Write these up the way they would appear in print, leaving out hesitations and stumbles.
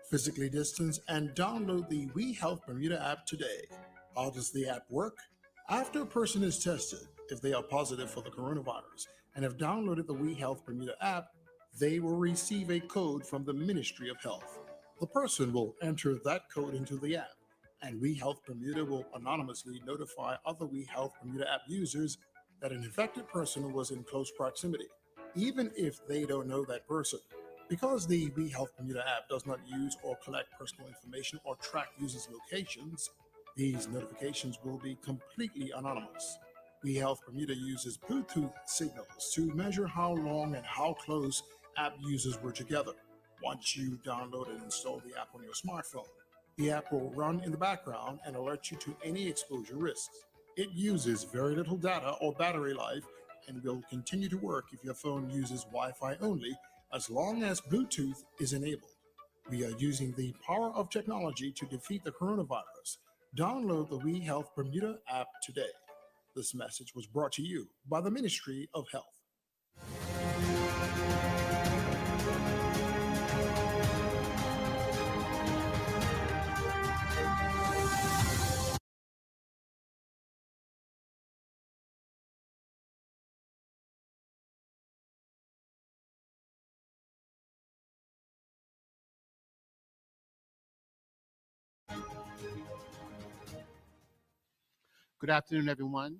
physically distance, and download the We Health Bermuda app today. How does the app work? After a person is tested, if they are positive for the coronavirus and have downloaded the We Health Bermuda app, they will receive a code from the Ministry of Health. The person will enter that code into the app, and We Health Bermuda will anonymously notify other We Health Bermuda app users that an infected person was in close proximity, even if they don't know that person. Because the We Health Bermuda app does not use or collect personal information or track users' locations, these notifications will be completely anonymous. We Health Bermuda uses Bluetooth signals to measure how long and how close app users were together. Once you download and install the app on your smartphone, the app will run in the background and alert you to any exposure risks. It uses very little data or battery life and will continue to work if your phone uses Wi Fi only as long as Bluetooth is enabled. We are using the power of technology to defeat the coronavirus. Download the We Health Bermuda app today. This message was brought to you by the Ministry of Health. Good afternoon, everyone,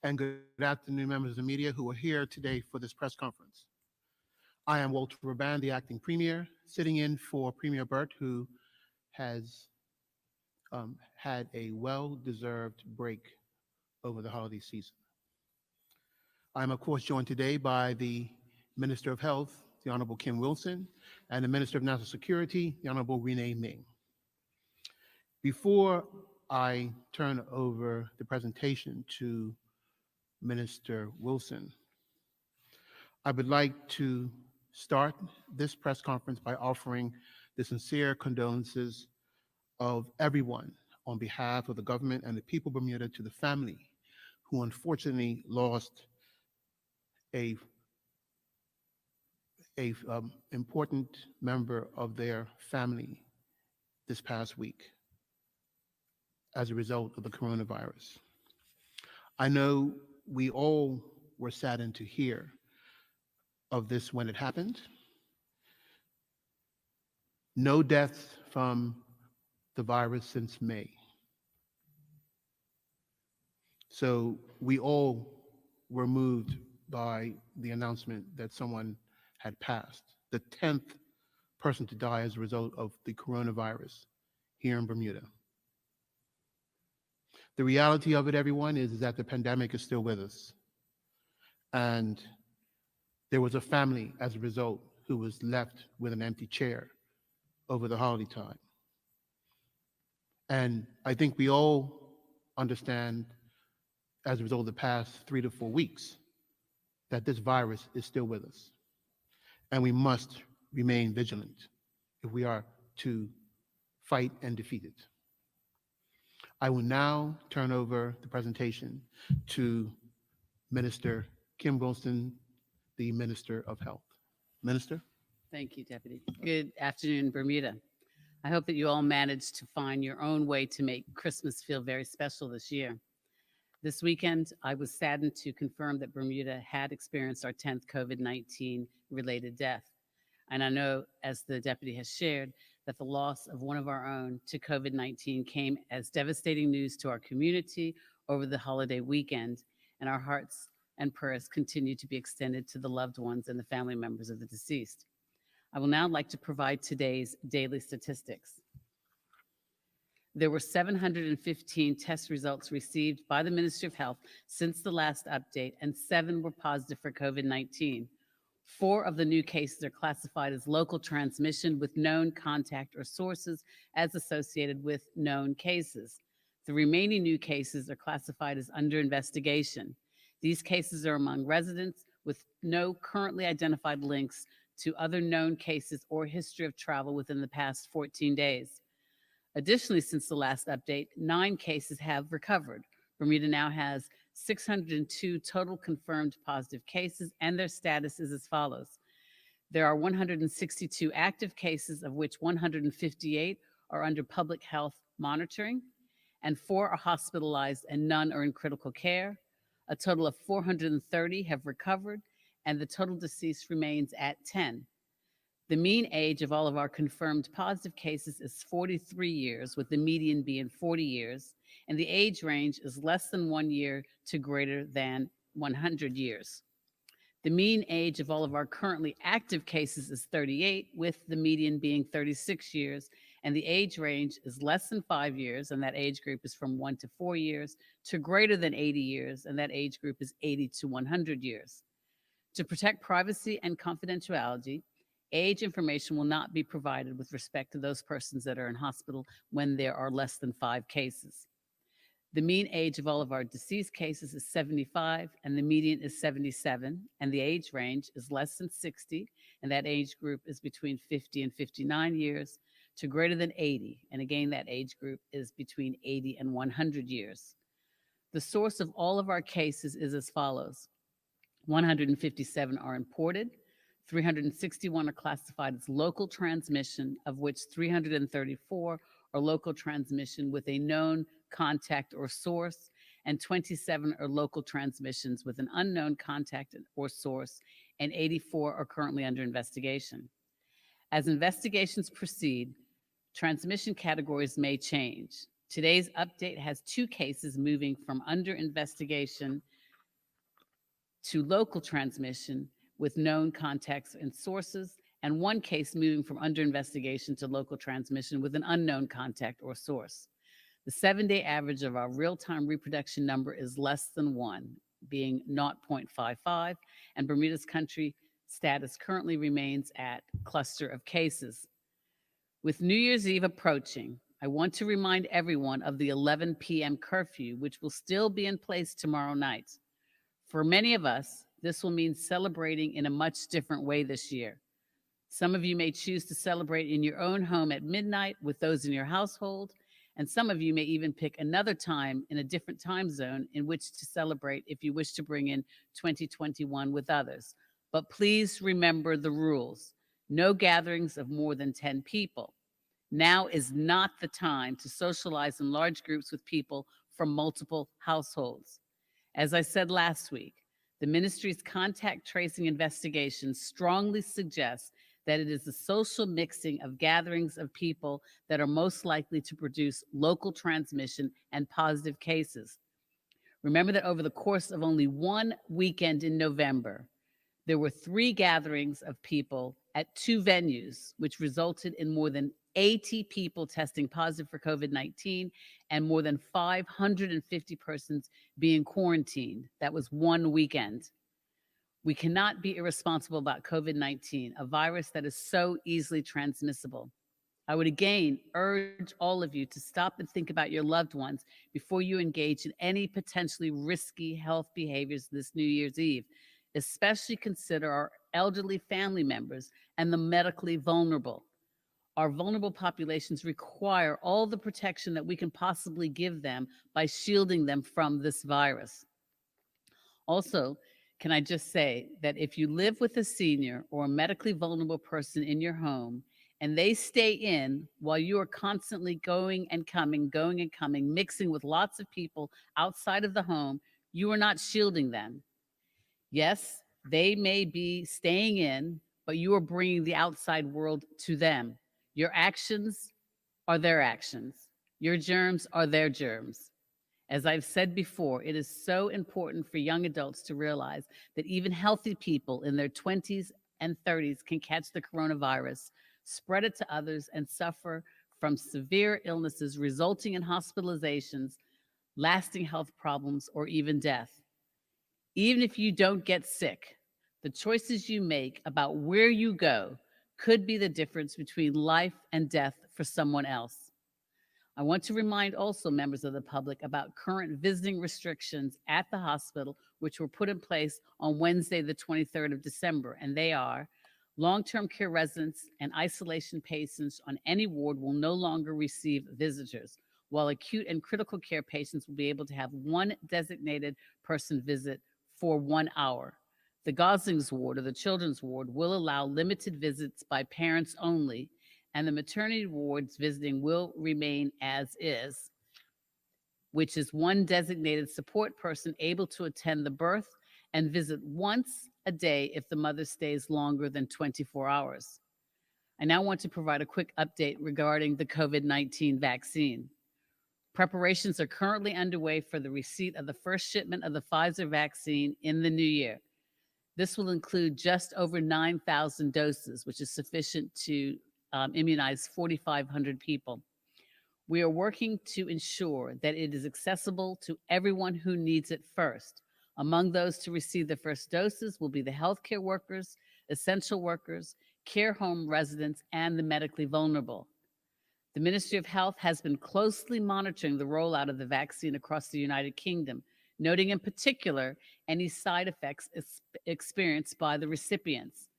and good afternoon, members of the media who are here today for this press conference. I am Walter Raban, the acting premier, sitting in for Premier Burt, who has had a well-deserved break over the holiday season. I am, of course, joined today by the Minister of Health, the Honorable Kim Wilson, and the Minister of National Security, the Honorable Renee Ming. Before I turn over the presentation to Minister Wilson, I would like to start this press conference by offering the sincere condolences of everyone on behalf of the government and the people of Bermuda to the family who unfortunately lost a important member of their family this past week as a result of the coronavirus. I know we all were saddened to hear of this when it happened. No deaths from the virus since May. So we all were moved by the announcement that someone had passed, the 10th person to die as a result of the coronavirus here in Bermuda. The reality of it, everyone, is that the pandemic is still with us. And there was a family, as a result, who was left with an empty chair over the holiday time. And I think we all understand, as a result of the past 3 to 4 weeks, that this virus is still with us. And we must remain vigilant if we are to fight and defeat it. I will now turn over the presentation to Minister Kim Wilson, the Minister of Health. Minister? Thank you, Deputy. Good afternoon, Bermuda. I hope that you all managed to find your own way to make Christmas feel very special this year. This weekend, I was saddened to confirm that Bermuda had experienced our 10th COVID-19 related death. And I know, as the Deputy has shared, that the loss of one of our own to COVID-19 came as devastating news to our community over the holiday weekend, and our hearts and prayers continue to be extended to the loved ones and the family members of the deceased. I will now like to provide today's daily statistics. There were 715 test results received by the Ministry of Health since the last update, and 7 were positive for COVID-19. 4 of the new cases are classified as local transmission with known contact or sources as associated with known cases. The remaining new cases are classified as under investigation. These cases are among residents with no currently identified links to other known cases or history of travel within the past 14 days. Additionally, since the last update, 9 cases have recovered. Bermuda now has 602 total confirmed positive cases, and their status is as follows. There are 162 active cases, of which 158 are under public health monitoring, and 4 are hospitalized and none are in critical care. A total of 430 have recovered, and the total deceased remains at 10. The mean age of all of our confirmed positive cases is 43 years, with the median being 40 years, and the age range is less than 1 year to greater than 100 years. The mean age of all of our currently active cases is 38, with the median being 36 years, and the age range is less than 5 years, and that age group is from 1 to 4 years, to greater than 80 years, and that age group is 80 to 100 years. To protect privacy and confidentiality, age information will not be provided with respect to those persons that are in hospital when there are less than 5 cases. The mean age of all of our deceased cases is 75, and the median is 77, and the age range is less than 60, and that age group is between 50 and 59 years, to greater than 80, and again, that age group is between 80 and 100 years. The source of all of our cases is as follows. 157 are imported, 361 are classified as local transmission, of which 334 are local transmission with a known contact or source, and 27 are local transmissions with an unknown contact or source, and 84 are currently under investigation. As investigations proceed, transmission categories may change. Today's update has 2 cases moving from under investigation to local transmission with known contacts and sources, and 1 case moving from under investigation to local transmission with an unknown contact or source. The 7-day average of our real-time reproduction number is less than 1, being 0.55, and Bermuda's country status currently remains at cluster of cases. With New Year's Eve approaching, I want to remind everyone of the 11 p.m. curfew, which will still be in place tomorrow night. For many of us, this will mean celebrating in a much different way this year. Some of you may choose to celebrate in your own home at midnight with those in your household, and some of you may even pick another time in a different time zone in which to celebrate if you wish to bring in 2021 with others. But please remember the rules. No gatherings of more than 10 people. Now is not the time to socialize in large groups with people from multiple households. As I said last week, the ministry's contact tracing investigation strongly suggests that it is the social mixing of gatherings of people that are most likely to produce local transmission and positive cases. Remember that over the course of only 1 weekend in November, there were 3 gatherings of people at 2 venues, which resulted in more than 80 people testing positive for COVID-19 and more than 550 persons being quarantined. That was 1 weekend. We cannot be irresponsible about COVID-19, a virus that is so easily transmissible. I would again urge all of you to stop and think about your loved ones before you engage in any potentially risky health behaviors this New Year's Eve. Especially consider our elderly family members and the medically vulnerable. Our vulnerable populations require all the protection that we can possibly give them by shielding them from this virus. Also, can I just say that if you live with a senior or a medically vulnerable person in your home and they stay in while you are constantly going and coming, mixing with lots of people outside of the home, you are not shielding them. Yes, they may be staying in, but you are bringing the outside world to them. Your actions are their actions. Your germs are their germs. As I've said before, it is so important for young adults to realize that even healthy people in their 20s and 30s can catch the coronavirus, spread it to others, and suffer from severe illnesses resulting in hospitalizations, lasting health problems, or even death. Even if you don't get sick, the choices you make about where you go could be the difference between life and death for someone else. I want to remind also members of the public about current visiting restrictions at the hospital, which were put in place on Wednesday, the 23rd of December, and they are: long-term care residents and isolation patients on any ward will no longer receive visitors, while acute and critical care patients will be able to have 1 designated person visit for 1 hour. The Goslings ward, or the children's ward, will allow limited visits by parents only, and the maternity ward's visiting will remain as is, which is one designated support person able to attend the birth and visit once a day if the mother stays longer than 24 hours. I now want to provide a quick update regarding the COVID-19 vaccine. Preparations are currently underway for the receipt of the first shipment of the Pfizer vaccine in the new year. This will include just over 9,000 doses, which is sufficient to immunize 4,500 people. We are working to ensure that it is accessible to everyone who needs it first. Among those to receive the first doses will be the healthcare workers, essential workers, care home residents, and the medically vulnerable. The Ministry of Health has been closely monitoring the rollout of the vaccine across the United Kingdom, noting in particular any side effects experienced by the recipients.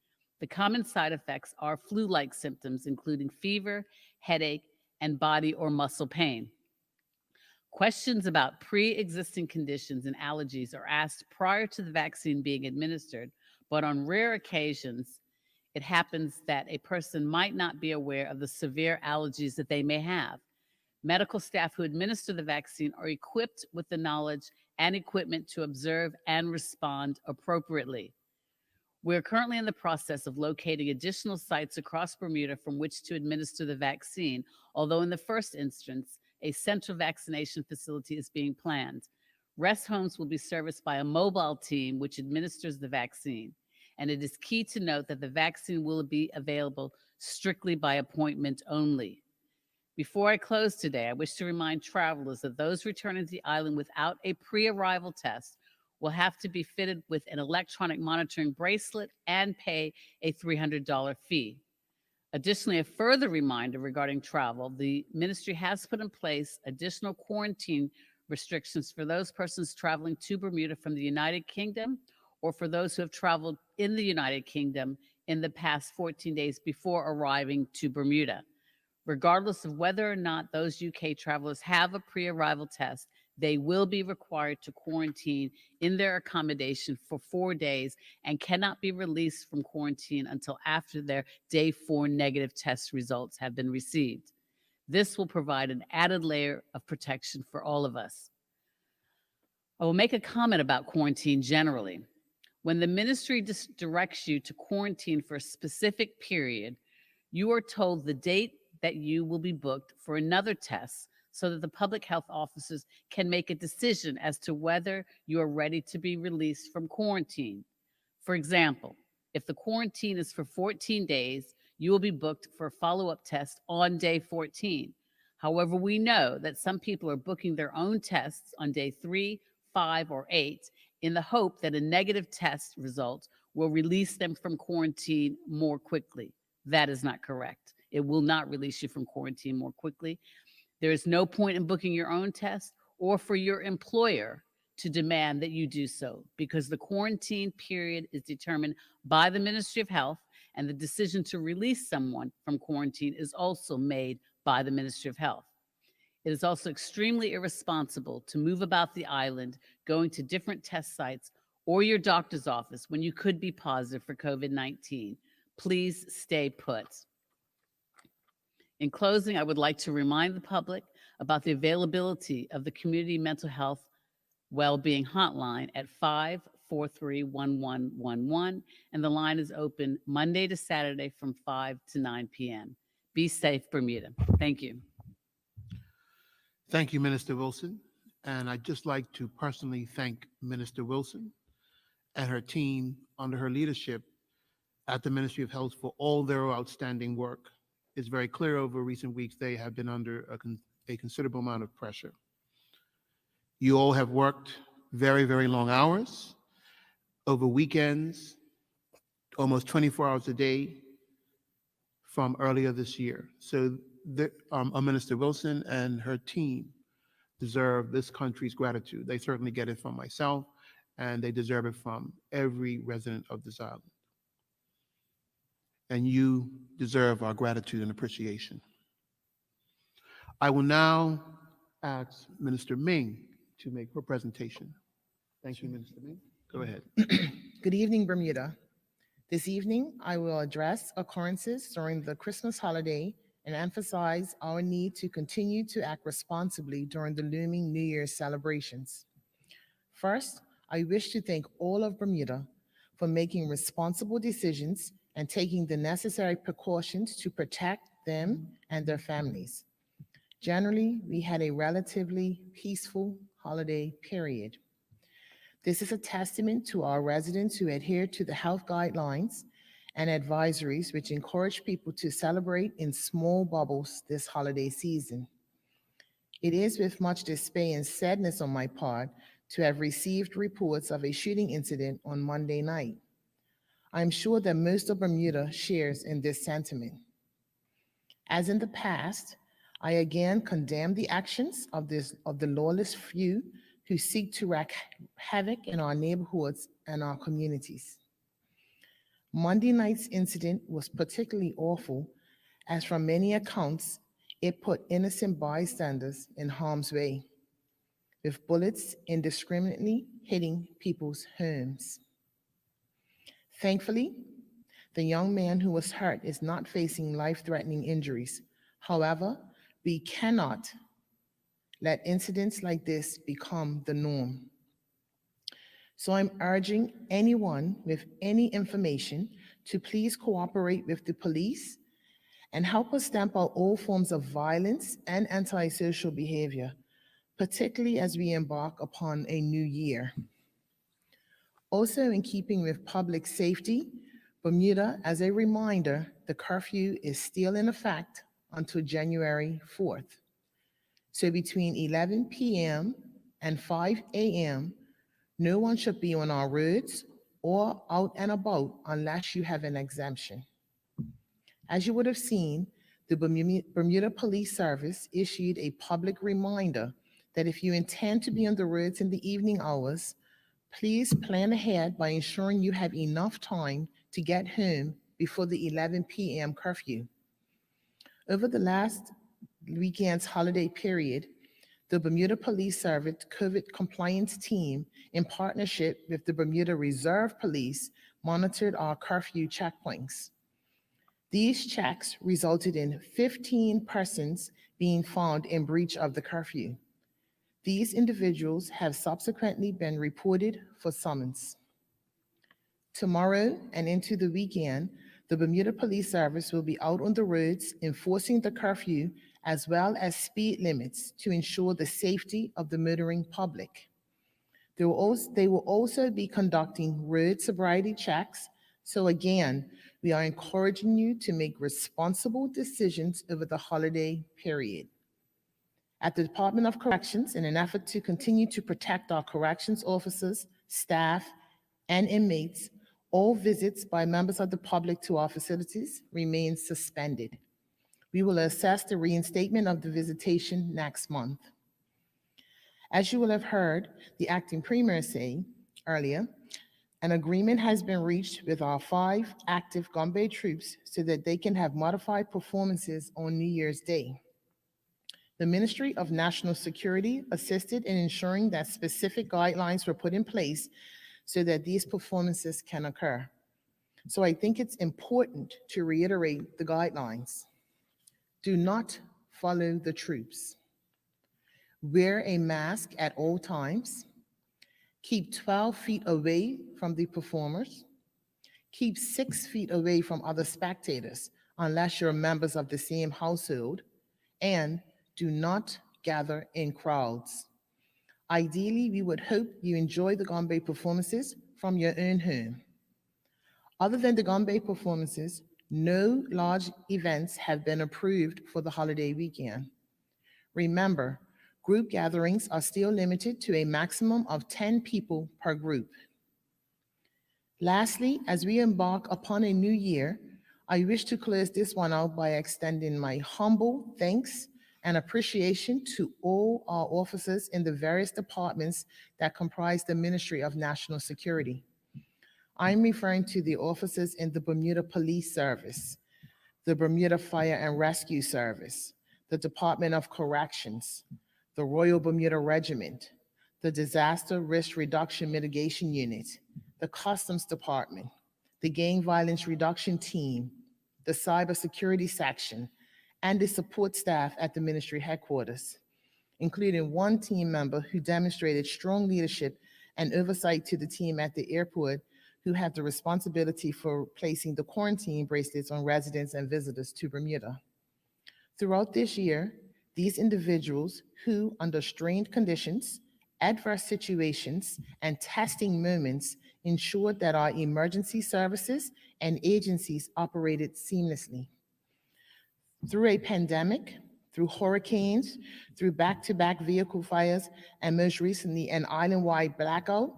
The common side effects are flu-like symptoms, including fever, headache, and body or muscle pain. Questions about pre-existing conditions and allergies are asked prior to the vaccine being administered, but on rare occasions, it happens that a person might not be aware of the severe allergies that they may have. Medical staff who administer the vaccine are equipped with the knowledge and equipment to observe and respond appropriately. We're currently in the process of locating additional sites across Bermuda from which to administer the vaccine, although in the first instance, a central vaccination facility is being planned. Rest homes will be serviced by a mobile team which administers the vaccine. And it is key to note that the vaccine will be available strictly by appointment only. Before I close today, I wish to remind travelers that those returning to the island without a pre-arrival test will have to be fitted with an electronic monitoring bracelet and pay a $300 fee. Additionally, a further reminder regarding travel, the ministry has put in place additional quarantine restrictions for those persons traveling to Bermuda from the United Kingdom or for those who have traveled in the United Kingdom in the past 14 days before arriving to Bermuda. Regardless of whether or not those UK travelers have a pre-arrival test, they will be required to quarantine in their accommodation for 4 days and cannot be released from quarantine until after their day 4 negative test results have been received. This will provide an added layer of protection for all of us. I will make a comment about quarantine generally. When the ministry directs you to quarantine for a specific period, you are told the date that you will be booked for another test so that the public health officers can make a decision as to whether you are ready to be released from quarantine. For example, if the quarantine is for 14 days, you will be booked for a follow-up test on day 14. However, we know that some people are booking their own tests on day 3, 5, or 8 in the hope that a negative test result will release them from quarantine more quickly. That is not correct. It will not release you from quarantine more quickly. There is no point in booking your own test or for your employer to demand that you do so, because the quarantine period is determined by the Ministry of Health, and the decision to release someone from quarantine is also made by the Ministry of Health. It is also extremely irresponsible to move about the island, going to different test sites or your doctor's office when you could be positive for COVID-19. Please stay put. In closing, I would like to remind the public about the availability of the Community Mental Health Wellbeing Hotline at 543-1111, and the line is open Monday to Saturday from 5 to 9 p.m. Be safe, Bermuda. Thank you. Thank you, Minister Wilson. And I'd just like to personally thank Minister Wilson and her team under her leadership at the Ministry of Health for all their outstanding work. It's very clear over recent weeks they have been under a considerable amount of pressure. You all have worked very, very long hours, over weekends, almost 24 hours a day from earlier this year. So Minister Wilson and her team deserve this country's gratitude. They certainly get it from myself, and they deserve it from every resident of this island. And you deserve our gratitude and appreciation. I will now ask Minister Ming to make her presentation. Thank you, Minister Ming. Go ahead. Good evening, Bermuda. This evening, I will address occurrences during the Christmas holiday and emphasize our need to continue to act responsibly during the looming New Year's celebrations. First, I wish to thank all of Bermuda for making responsible decisions and taking the necessary precautions to protect them and their families. Generally, we had a relatively peaceful holiday period. This is a testament to our residents who adhere to the health guidelines and advisories which encourage people to celebrate in small bubbles this holiday season. It is with much despair and sadness on my part to have received reports of a shooting incident on Monday night. I'm sure that most of Bermuda shares in this sentiment. As in the past, I again condemn the actions of the lawless few who seek to wreak havoc in our neighborhoods and our communities. Monday night's incident was particularly awful, as from many accounts, it put innocent bystanders in harm's way, with bullets indiscriminately hitting people's homes. Thankfully, the young man who was hurt is not facing life-threatening injuries. However, we cannot let incidents like this become the norm. So I'm urging anyone with any information to please cooperate with the police and help us stamp out all forms of violence and antisocial behavior, particularly as we embark upon a new year. Also, in keeping with public safety, Bermuda, as a reminder, the curfew is still in effect until January 4th. So between 11 p.m. and 5 a.m., no one should be on our roads or out and about unless you have an exemption. As you would have seen, the Bermuda Police Service issued a public reminder that if you intend to be on the roads in the evening hours, please plan ahead by ensuring you have enough time to get home before the 11 p.m. curfew. Over the last weekend's holiday period, the Bermuda Police Service COVID compliance team, in partnership with the Bermuda Reserve Police, monitored our curfew checkpoints. These checks resulted in 15 persons being found in breach of the curfew. These individuals have subsequently been reported for summons. Tomorrow and into the weekend, the Bermuda Police Service will be out on the roads enforcing the curfew as well as speed limits to ensure the safety of the motoring public. They will also be conducting road sobriety checks. So again, we are encouraging you to make responsible decisions over the holiday period. At the Department of Corrections, in an effort to continue to protect our corrections officers, staff, and inmates, all visits by members of the public to our facilities remain suspended. We will assess the reinstatement of the visitation next month. As you will have heard the acting premier say earlier, an agreement has been reached with our 5 active Gombe troops so that they can have modified performances on New Year's Day. The Ministry of National Security assisted in ensuring that specific guidelines were put in place so that these performances can occur. So I think it's important to reiterate the guidelines. Do not follow the troops. Wear a mask at all times. Keep 12 feet away from the performers. Keep 6 feet away from other spectators unless you're members of the same household. And do not gather in crowds. Ideally, we would hope you enjoy the Gombe performances from your own home. Other than the Gombe performances, no large events have been approved for the holiday weekend. Remember, group gatherings are still limited to a maximum of 10 people per group. Lastly, as we embark upon a new year, I wish to close this one out by extending my humble thanks and appreciation to all our officers in the various departments that comprise the Ministry of National Security. I'm referring to the officers in the Bermuda Police Service, the Bermuda Fire and Rescue Service, the Department of Corrections, the Royal Bermuda Regiment, the Disaster Risk Reduction Mitigation Unit, the Customs Department, the Gang Violence Reduction Team, the Cybersecurity Section, and the support staff at the ministry headquarters, including one team member who demonstrated strong leadership and oversight to the team at the airport who had the responsibility for placing the quarantine bracelets on residents and visitors to Bermuda. Throughout this year, these individuals who, under strained conditions, adverse situations, and testing moments, ensured that our emergency services and agencies operated seamlessly. Through a pandemic, through hurricanes, through back-to-back vehicle fires, and most recently an island-wide blackout,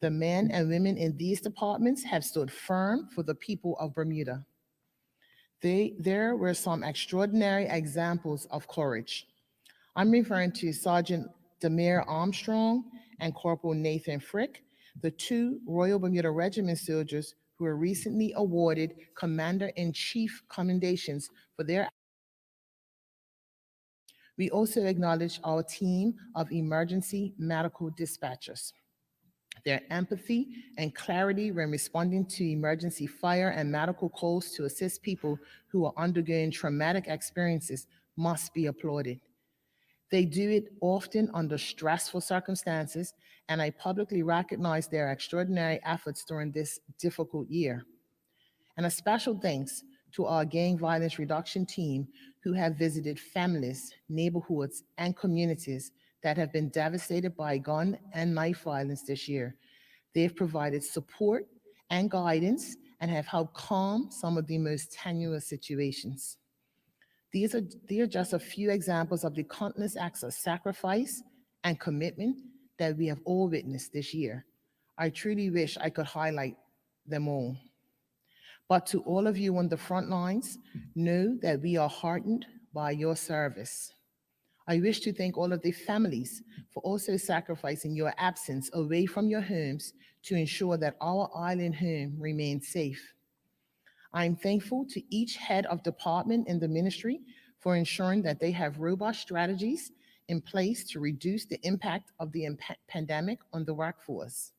the men and women in these departments have stood firm for the people of Bermuda. There were some extraordinary examples of courage. I'm referring to Sergeant Demir Armstrong and Corporal Nathan Frick, the two Royal Bermuda Regiment soldiers who were recently awarded Commander-in-Chief commendations for their. We also acknowledge our team of emergency medical dispatchers. Their empathy and clarity when responding to emergency fire and medical calls to assist people who are undergoing traumatic experiences must be applauded. They do it often under stressful circumstances, and I publicly recognize their extraordinary efforts during this difficult year. And a special thanks to our gang violence reduction team who have visited families, neighborhoods, and communities that have been devastated by gun and knife violence this year. They've provided support and guidance and have helped calm some of the most tenuous situations. They are just a few examples of the countless acts of sacrifice and commitment that we have all witnessed this year. I truly wish I could highlight them all. But to all of you on the front lines, know that we are heartened by your service. I wish to thank all of the families for also sacrificing your absence away from your homes to ensure that our island home remains safe. I'm thankful to each head of department in the ministry for ensuring that they have robust strategies in place to reduce the impact of the pandemic on the workforce.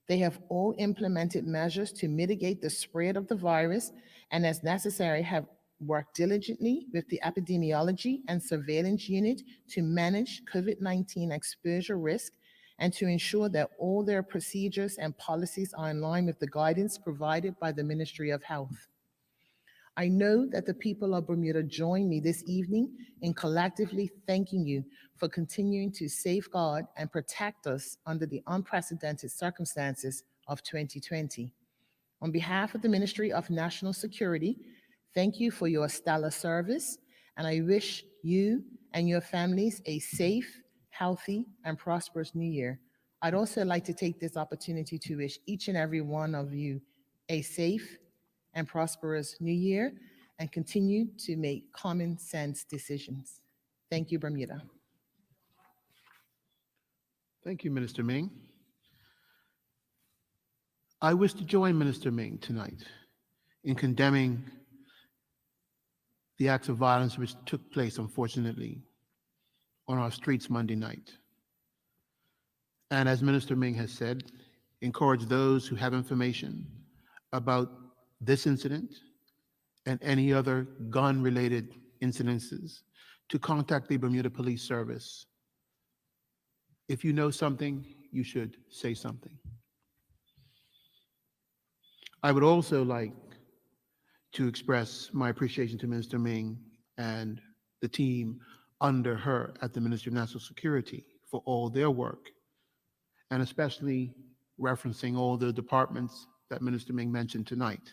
They have all implemented measures to mitigate the spread of the virus and, as necessary, have worked diligently with the epidemiology and surveillance unit to manage COVID-19 exposure risk and to ensure that all their procedures and policies are in line with the guidance provided by the Ministry of Health. I know that the people of Bermuda join me this evening in collectively thanking you for continuing to safeguard and protect us under the unprecedented circumstances of 2020. On behalf of the Ministry of National Security, thank you for your stellar service, and I wish you and your families a safe, healthy, and prosperous New Year. I'd also like to take this opportunity to wish each and every one of you a safe and prosperous New Year and continue to make common sense decisions. Thank you, Bermuda. Thank you, Minister Ming. I wish to join Minister Ming tonight in condemning the acts of violence which took place, unfortunately, on our streets Monday night. And as Minister Ming has said, encourage those who have information about this incident and any other gun-related incidences to contact the Bermuda Police Service. If you know something, you should say something. I would also like to express my appreciation to Minister Ming and the team under her at the Ministry of National Security for all their work, and especially referencing all the departments that Minister Ming mentioned tonight.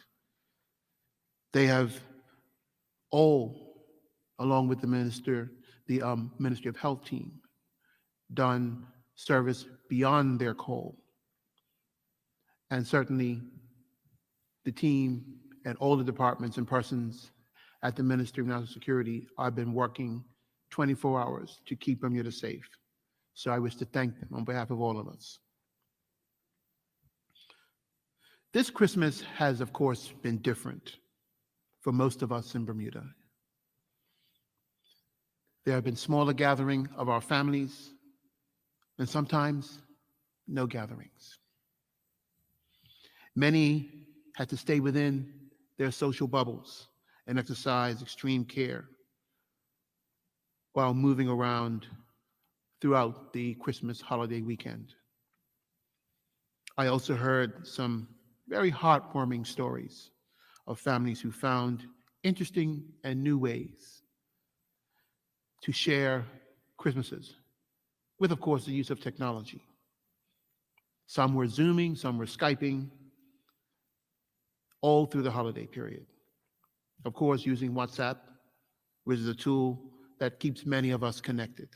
They have all, along with the Ministry of Health team, done service beyond their call. And certainly the team and all the departments and persons at the Ministry of National Security have been working 24 hours to keep Bermuda safe. So I wish to thank them on behalf of all of us. This Christmas has, of course, been different for most of us in Bermuda. There have been smaller gatherings of our families, and sometimes no gatherings. Many had to stay within their social bubbles and exercise extreme care while moving around throughout the Christmas holiday weekend. I also heard some very heartwarming stories of families who found interesting and new ways to share Christmases with, of course, the use of technology. Some were Zooming, some were Skyping, all through the holiday period. Of course, using WhatsApp, which is a tool that keeps many of us connected.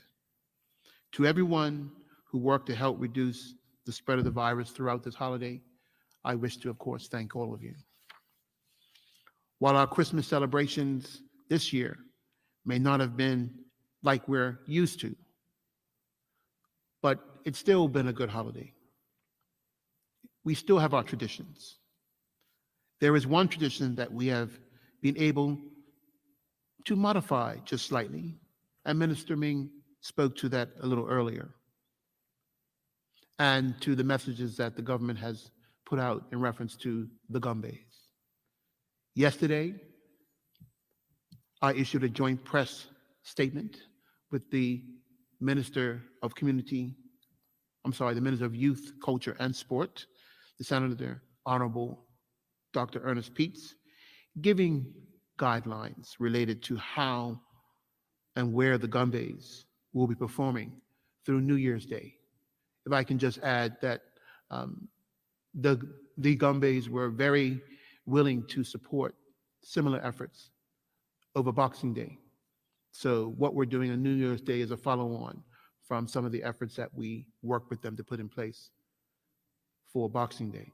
To everyone who worked to help reduce the spread of the virus throughout this holiday, I wish to, of course, thank all of you. While our Christmas celebrations this year may not have been like we're used to, but it's still been a good holiday. We still have our traditions. There is one tradition that we have been able to modify just slightly, and Minister Ming spoke to that a little earlier, and to the messages that the government has put out in reference to the gumbays. Yesterday, I issued a joint press statement with the Minister of the Minister of Youth, Culture, and Sport, the Senator Honorable Dr. Ernest Peets, giving guidelines related to how and where the gumbays will be performing through New Year's Day. If I can just add that the gumbays were very willing to support similar efforts over Boxing Day. So what we're doing on New Year's Day is a follow-on from some of the efforts that we work with them to put in place for Boxing Day.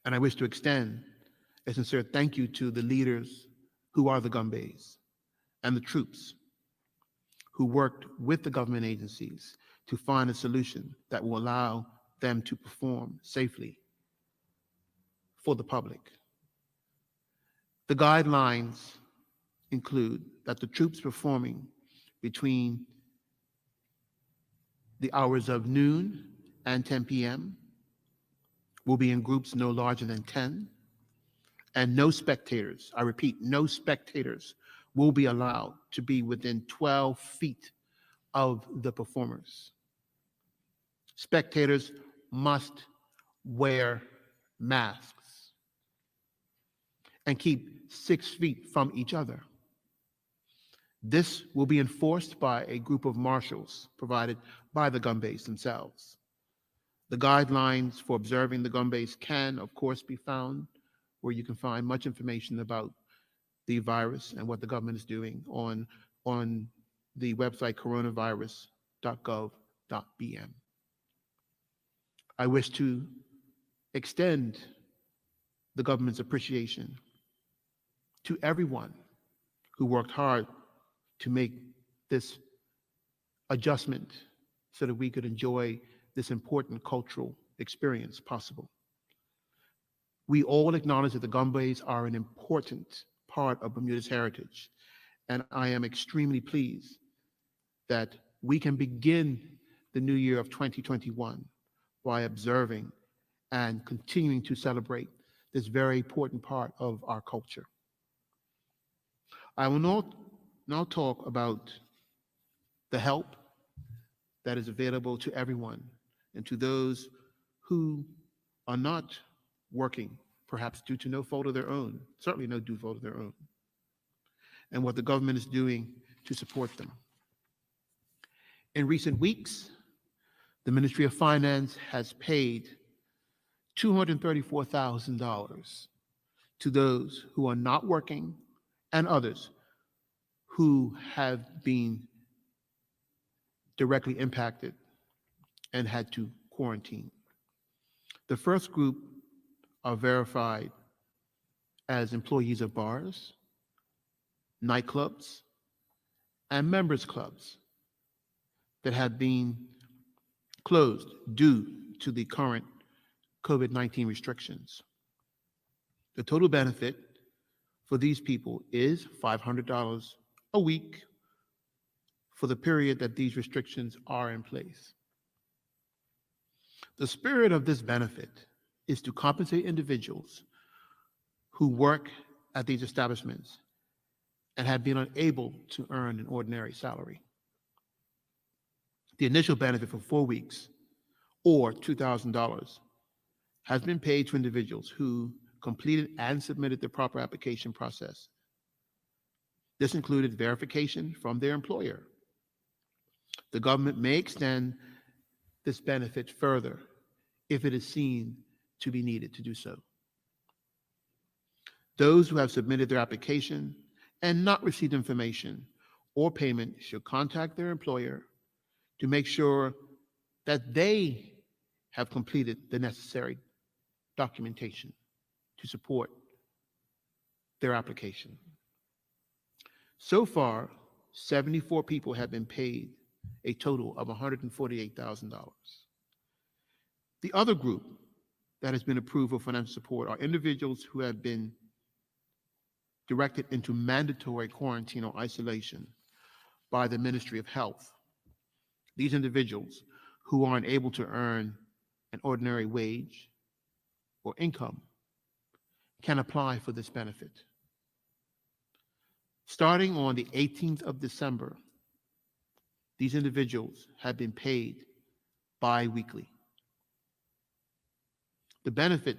And I wish to extend a sincere thank you to the leaders who are the gumbays and the troops who worked with the government agencies to find a solution that will allow them to perform safely for the public. The guidelines include that the troops performing between the hours of noon and 10 p.m. will be in groups no larger than 10, and no spectators, I repeat, no spectators will be allowed to be within 12 feet of the performers. Spectators must wear masks and keep 6 feet from each other. This will be enforced by a group of marshals provided by the gumbays themselves. The guidelines for observing the gumbays can, of course, be found where you can find much information about the virus and what the government is doing on the website coronavirus.gov.bm. I wish to extend the government's appreciation to everyone who worked hard to make this adjustment so that we could enjoy this important cultural experience possible. We all acknowledge that the gumbays are an important part of Bermuda's heritage, and I am extremely pleased that we can begin the new year of 2021 by observing and continuing to celebrate this very important part of our culture. I will now talk about the help that is available to everyone and to those who are not working, perhaps due to no fault of their own, certainly no due fault of their own, and what the government is doing to support them. In recent weeks, the Ministry of Finance has paid $234,000 to those who are not working and others who have been directly impacted and had to quarantine. The first group are verified as employees of bars, nightclubs, and members clubs that have been closed due to the current COVID-19 restrictions. The total benefit for these people is $500 a week for the period that these restrictions are in place. The spirit of this benefit is to compensate individuals who work at these establishments and have been unable to earn an ordinary salary. The initial benefit for 4 weeks or $2,000 has been paid to individuals who completed and submitted the proper application process. This included verification from their employer. The government may extend this benefit further if it is seen to be needed to do so. Those who have submitted their application and not received information or payment should contact their employer to make sure that they have completed the necessary documentation to support their application. So far, 74 people have been paid a total of $148,000. The other group that has been approved for financial support are individuals who have been directed into mandatory quarantine or isolation by the Ministry of Health. These individuals who are unable to earn an ordinary wage or income can apply for this benefit. Starting on the 18th of December, these individuals have been paid bi-weekly. The benefit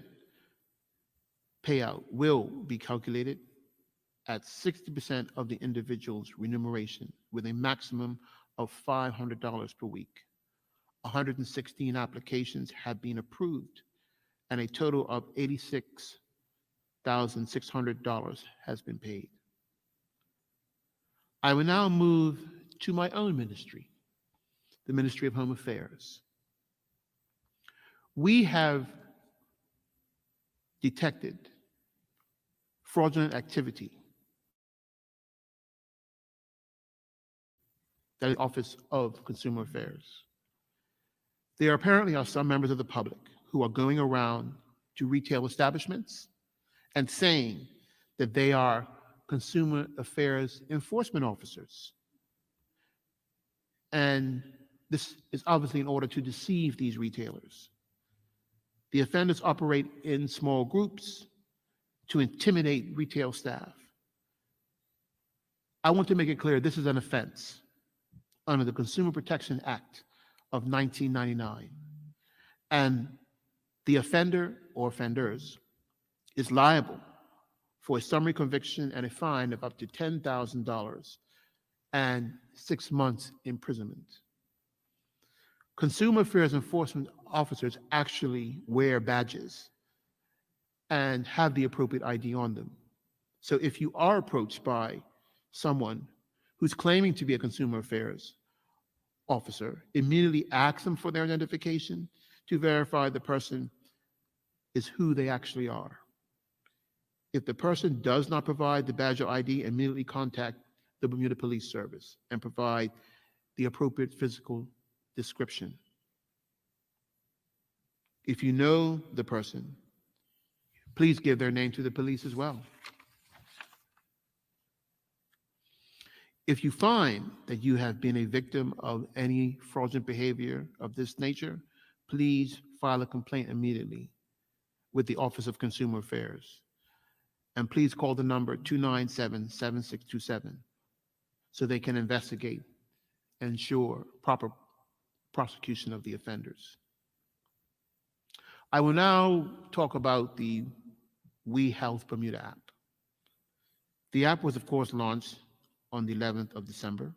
payout will be calculated at 60% of the individual's remuneration with a maximum of $500 per week. 116 applications have been approved and a total of $86,600 has been paid. I will now move to my own ministry, the Ministry of Home Affairs. We have detected fraudulent activity that is the Office of Consumer Affairs. There apparently are some members of the public who are going around to retail establishments and saying that they are consumer affairs enforcement officers. And this is obviously in order to deceive these retailers. The offenders operate in small groups to intimidate retail staff. I want to make it clear this is an offense under the Consumer Protection Act of 1999. And the offender or offenders is liable for a summary conviction and a fine of up to $10,000 and 6 months imprisonment. Consumer affairs enforcement officers actually wear badges and have the appropriate ID on them. So if you are approached by someone who's claiming to be a consumer affairs officer, immediately ask them for their identification to verify the person is who they actually are. If the person does not provide the badge or ID, immediately contact the Bermuda Police Service and provide the appropriate physical description. If you know the person, please give their name to the police as well. If you find that you have been a victim of any fraudulent behavior of this nature, please file a complaint immediately with the Office of Consumer Affairs. And please call the number 297-7627 so they can investigate and ensure proper prosecution of the offenders. I will now talk about the We Health Bermuda app. The app was, of course, launched on the 11th of December.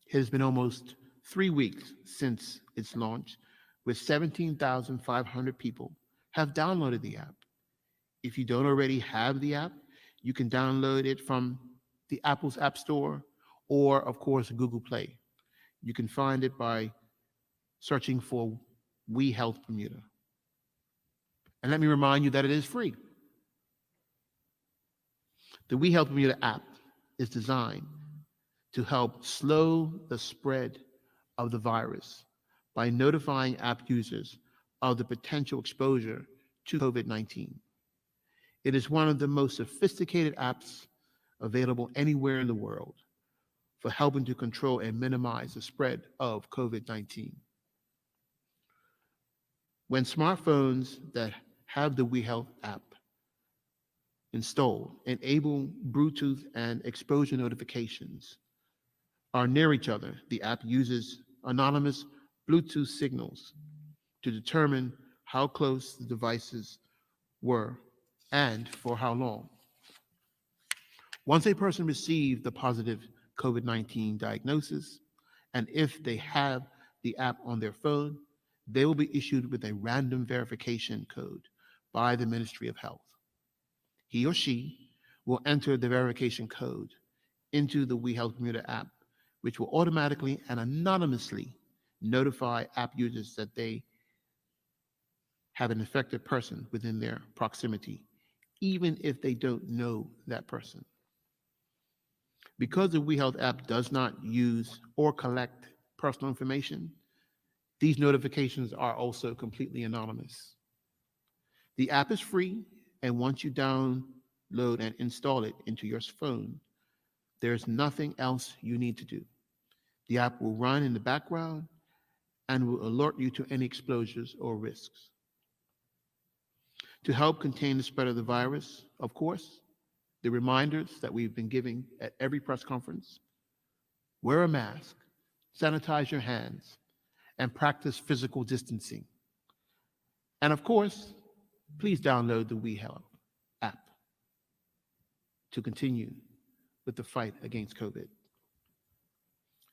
It has been almost 3 weeks since its launch, with 17,500 people have downloaded the app. If you don't already have the app, you can download it from the Apple's App Store or, of course, Google Play. You can find it by searching for We Health Bermuda. And let me remind you that it is free. The We Health Bermuda app is designed to help slow the spread of the virus by notifying app users of the potential exposure to COVID-19. It is one of the most sophisticated apps available anywhere in the world for helping to control and minimize the spread of COVID-19. When smartphones that have the WeHealth app installed enable Bluetooth and exposure notifications are near each other, the app uses anonymous Bluetooth signals to determine how close the devices were and for how long. Once a person receives the positive COVID-19 diagnosis, and if they have the app on their phone, they will be issued with a random verification code by the Ministry of Health. He or she will enter the verification code into the WeHealth Bermuda app, which will automatically and anonymously notify app users that they have an infected person within their proximity, even if they don't know that person. Because the WeHealth app does not use or collect personal information, these notifications are also completely anonymous. The app is free, and once you download and install it into your phone, there's nothing else you need to do. The app will run in the background and will alert you to any exposures or risks. To help contain the spread of the virus, of course, the reminders that we've been giving at every press conference: wear a mask, sanitize your hands, and practice physical distancing. And of course, please download the WeHealth app to continue with the fight against COVID.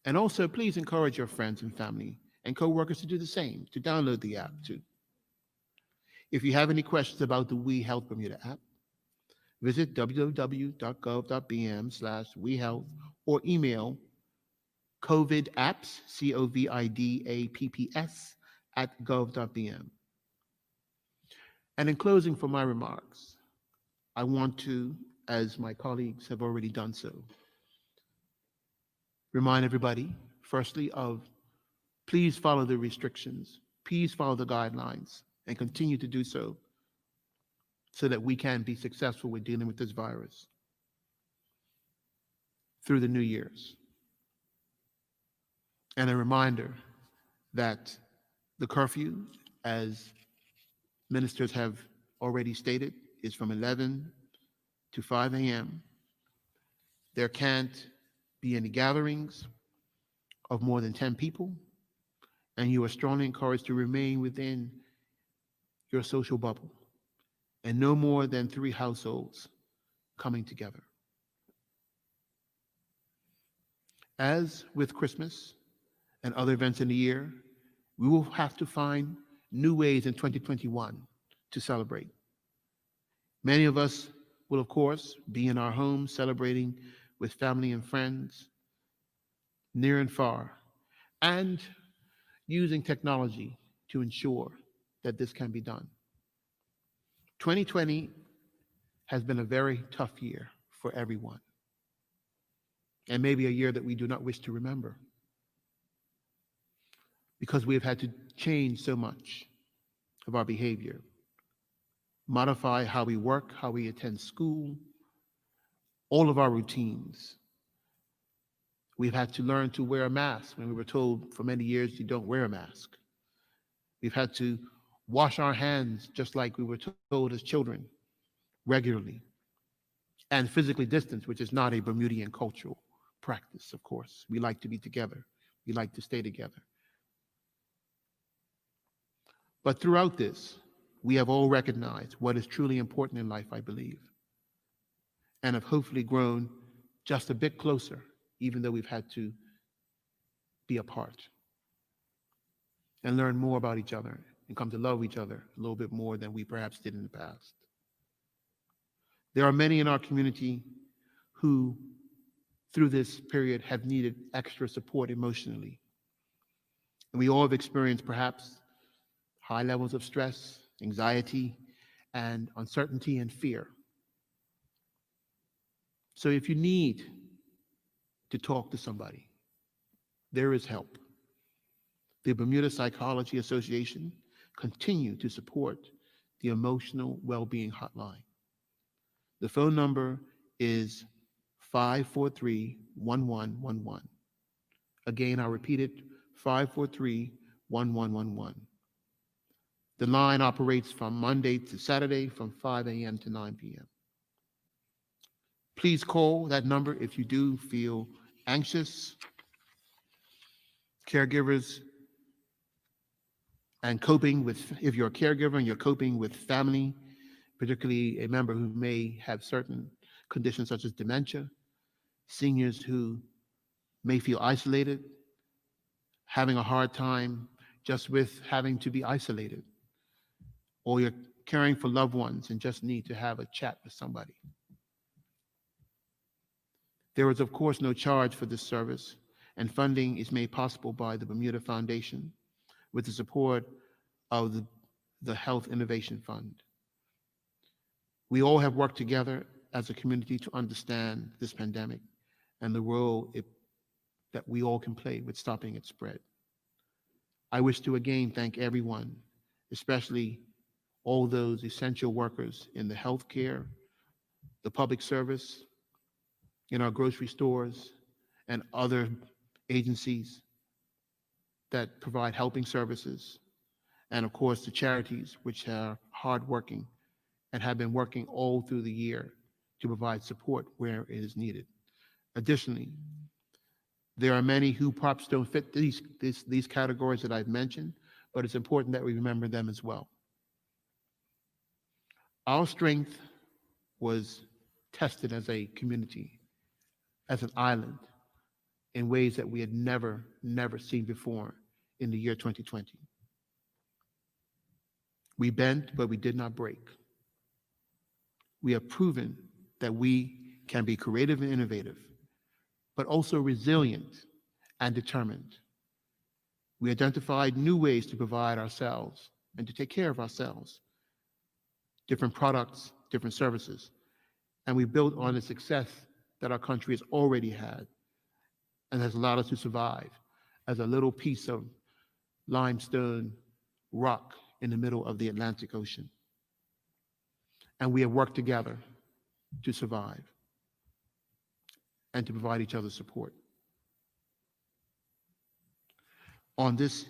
And also, please encourage your friends and family and coworkers to do the same, to download the app too. If you have any questions about the WeHealth Bermuda app, visit www.gov.bm/WeHealth or email COVIDapps, COVIDAPPS, @gov.bm. And in closing for my remarks, I want to, as my colleagues have already done so, remind everybody, firstly, of please follow the restrictions, please follow the guidelines, and continue to do so that we can be successful with dealing with this virus through the New Year's. And a reminder that the curfew, as ministers have already stated, is from 11 to 5 a.m. There can't be any gatherings of more than 10 people, and you are strongly encouraged to remain within your social bubble and no more than 3 households coming together. As with Christmas and other events in the year, we will have to find new ways in 2021 to celebrate. Many of us will, of course, be in our homes celebrating with family and friends, near and far, and using technology to ensure that this can be done. 2020 has been a very tough year for everyone, and maybe a year that we do not wish to remember, because we have had to change so much of our behavior, modify how we work, how we attend school, all of our routines. We've had to learn to wear a mask when we were told for many years you don't wear a mask. We've had to wash our hands just like we were told as children regularly, and physically distance, which is not a Bermudian cultural practice, of course. We like to be together. We like to stay together. But throughout this, we have all recognized what is truly important in life, I believe, and have hopefully grown just a bit closer, even though we've had to be apart, and learn more about each other and come to love each other a little bit more than we perhaps did in the past. There are many in our community who, through this period, have needed extra support emotionally. And we all have experienced perhaps high levels of stress, anxiety, and uncertainty and fear. So if you need to talk to somebody, there is help. The Bermuda Psychology Association continue to support the Emotional Wellbeing Hotline. The phone number is 543-1111. Again, I'll repeat it, 543-1111. The line operates from Monday to Saturday from 5 a.m. to 9 p.m. Please call that number if you do feel anxious, caregivers, and coping with, if you're a caregiver and you're coping with family, particularly a member who may have certain conditions such as dementia, seniors who may feel isolated, having a hard time just with having to be isolated, or you're caring for loved ones and just need to have a chat with somebody. There is, of course, no charge for this service, and funding is made possible by the Bermuda Foundation with the support of the Health Innovation Fund. We all have worked together as a community to understand this pandemic and the role that we all can play with stopping its spread. I wish to again thank everyone, especially all those essential workers in the healthcare, the public service, in our grocery stores, and other agencies that provide helping services, and of course the charities which are hardworking and have been working all through the year to provide support where it is needed. Additionally, there are many who perhaps don't fit these categories that I've mentioned, but it's important that we remember them as well. Our strength was tested as a community, as an island, in ways that we had never seen before in the year 2020. We bent, but we did not break. We have proven that we can be creative and innovative, but also resilient and determined. We identified new ways to provide ourselves and to take care of ourselves, different products, different services, and we built on the success that our country has already had and has allowed us to survive as a little piece of limestone rock in the middle of the Atlantic Ocean. And we have worked together to survive and to provide each other support. On this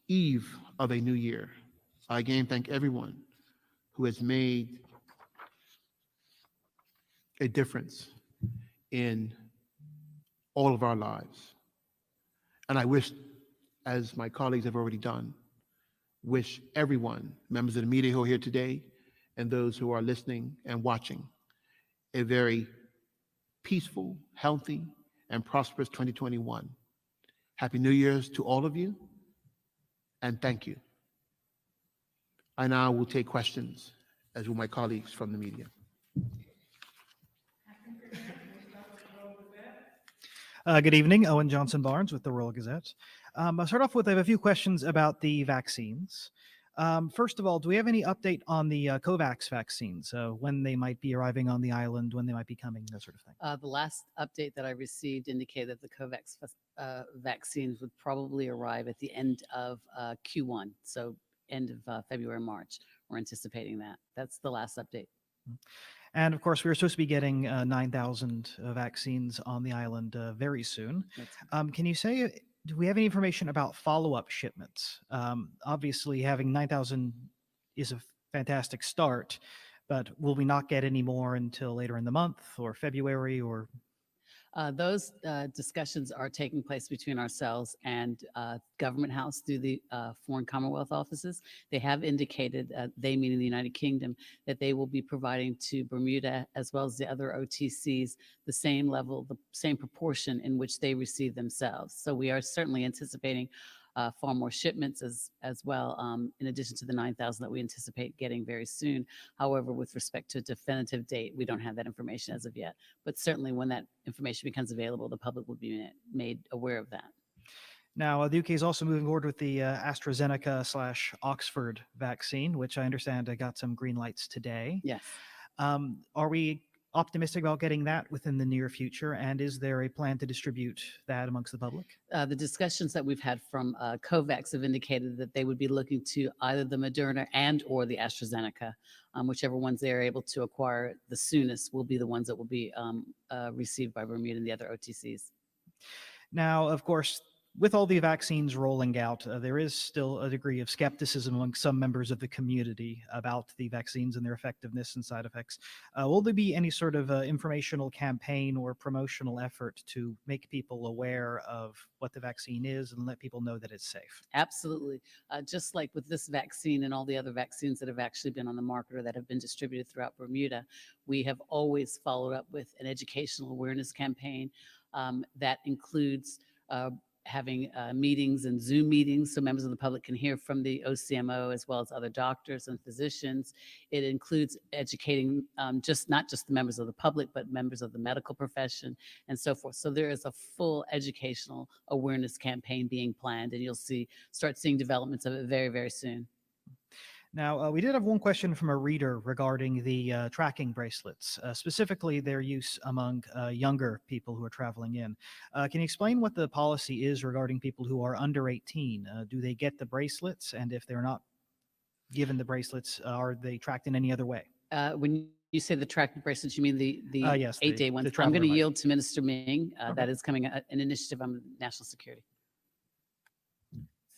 eve of a new year, I again thank everyone who has made a difference in all of our lives. And I wish, as my colleagues have already done, wish everyone, members of the media who are here today, and those who are listening and watching, a very peaceful, healthy, and prosperous 2021. Happy New Year's to all of you, and thank you. I now will take questions, as will my colleagues from the media. Good evening, Owen Johnson Barnes with the Royal Gazette. I'll start off with, I have a few questions about the vaccines. First of all, do we have any update on the COVAX vaccines? When they might be arriving on the island, when they might be coming, that sort of thing? The last update that I received indicated that the COVAX vaccines would probably arrive at the end of Q1, so end of February, March. We're anticipating that. That's the last update. And of course, we were supposed to be getting 9,000 vaccines on the island very soon. Can you say, do we have any information about follow-up shipments? Obviously, having 9,000 is a fantastic start, but will we not get any more until later in the month or February or? Those discussions are taking place between ourselves and Government House through the Foreign Commonwealth offices. They have indicated, they meaning the United Kingdom, that they will be providing to Bermuda as well as the other OTCs the same level, the same proportion in which they receive themselves. So we are certainly anticipating far more shipments as well, in addition to the 9,000 that we anticipate getting very soon. However, with respect to a definitive date, we don't have that information as of yet. But certainly when that information becomes available, the public will be made aware of that. Now, the UK is also moving forward with the AstraZeneca/Oxford vaccine, which I understand got some green lights today. Yes. Are we optimistic about getting that within the near future? And is there a plan to distribute that amongst the public? The discussions that we've had from COVAX have indicated that they would be looking to either the Moderna and or the AstraZeneca, whichever ones they're able to acquire the soonest will be the ones that will be received by Bermuda and the other OTCs. Now, of course, with all the vaccines rolling out, there is still a degree of skepticism among some members of the community about the vaccines and their effectiveness and side effects. Will there be any sort of informational campaign or promotional effort to make people aware of what the vaccine is and let people know that it's safe? Absolutely. Just like with this vaccine and all the other vaccines that have actually been on the market or that have been distributed throughout Bermuda, we have always followed up with an educational awareness campaign that includes having meetings and Zoom meetings so members of the public can hear from the OCMO as well as other doctors and physicians. It includes educating not just the members of the public, but members of the medical profession and so forth. So there is a full educational awareness campaign being planned, and you'll start seeing developments of it very, very soon. Now, we did have one question from a reader regarding the tracking bracelets, specifically their use among younger people who are traveling in. Can you explain what the policy is regarding people who are under 18? Do they get the bracelets? And if they're not given the bracelets, are they tracked in any other way? When you say the tracking bracelets, you mean the Yes, 8-day ones? the I'm traveler going to light. yield to Minister Ming. Okay. That is coming, an initiative on national security.